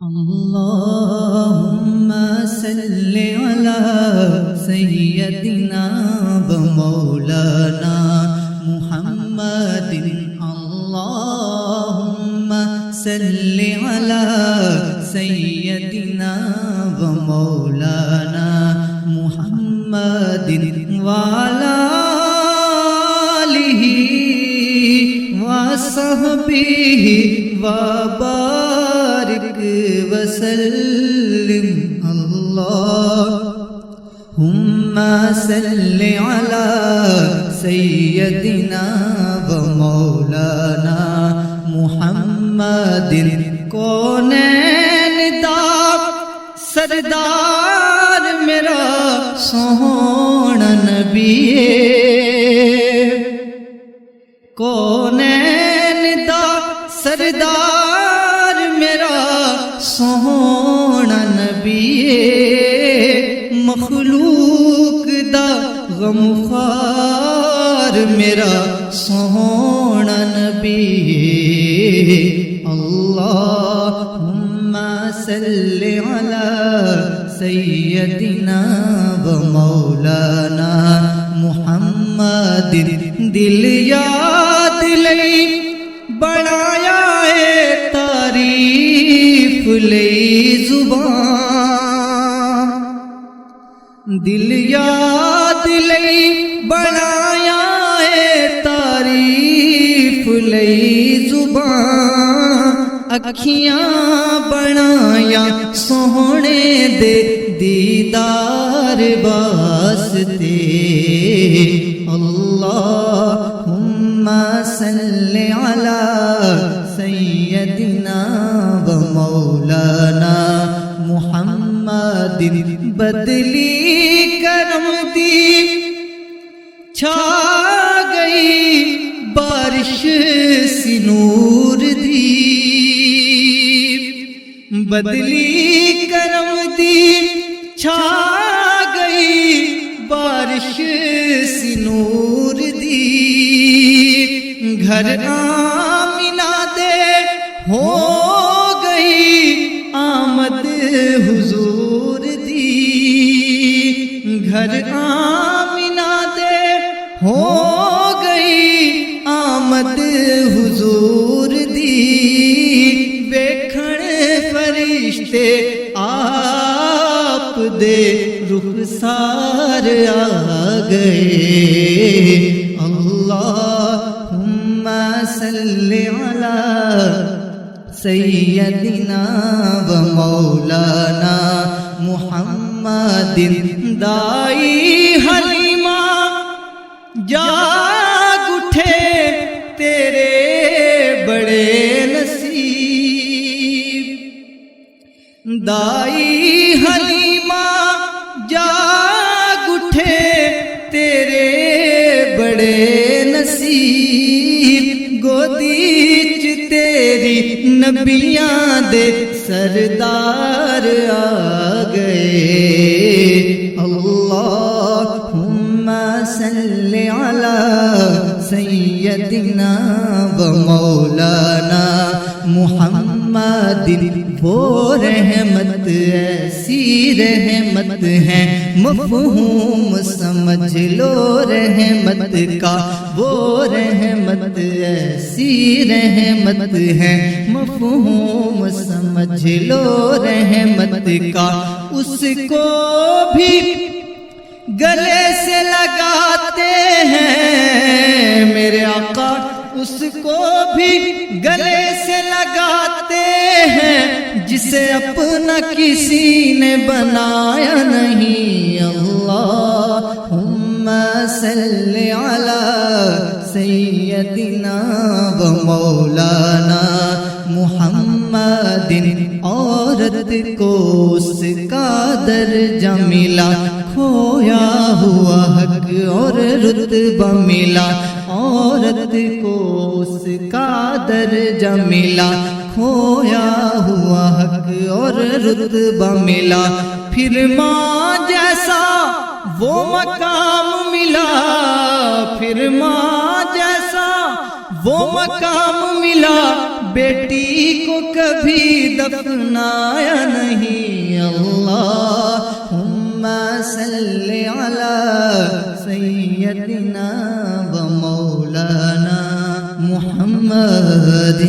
اللهم صل على سيدنا ومولانا محمد اللهم صل على سيدنا ومولانا محمد وعلى آله وصحبه وبارك وسلم اللهم صل على سيدنا ومولانا محمد کونین دا سردار میرا سوہنا نبی کونین دا سردار میرا سوہنا نبی مخلوق دا غمخوار میرا سوہنا نبی اللہم صل علی سیدنا و مولانا محمد دل یاد لئی بڑھایا ہے تعریف لئی زبان دل یاد لئی بڑھایا ہے تعریف لئی زبان اکھیاں بنایا سوہنے دے دیدار واسطے اللہم صل علی سیدنا و مولانا محمد بدلی کرم دی چھا گئی بارش سی نور دی بدلی کرم دی چھا گئی بارش سی نور دی گھر آمنہ دے ہو گئی آمد حضور دی گھر آمنہ دے ہو گئی آمد حضور دی ویکھن فرشتے آپ دے رخسار آ گئے اللہم صل علی سیدنا و مولانا محمد دائی حلیمہ جاگ اٹھے تیرے بڑے نصیب دائی حلیمہ جاگ اٹھے تیرے بڑے نصیب گودی چ تیری نبیاں دے سردار آ گئے اللہم صل علی سیدنا و مولانا محمد وہ رحمت ایسی رحمت ہے مفہوم سمجھ لو رحمت کا وہ رحمت ایسی رحمت ہے مفہوم سمجھ لو رحمت کا اس کو بھی گلے سے لگاتے ہیں میرے آقا اس کو بھی گلے سے لگاتے ہیں جسے اپنا کسی نے بنایا نہیں اللہم صل علی سیدنا و مولانا محمد عورت کو اس کا درجہ ملا کھویا ہوا حق اور رتبہ ملا عورت کو اس کا درجہ ملا کھویا ہوا حق اور رتبہ ملا پھر ماں جیسا وہ مقام ملا پھر ماں جیسا وہ مقام ملا بیٹی کو کبھی دفنایا نہیں، اللہم صلی علی سیدنا و مولانا محمد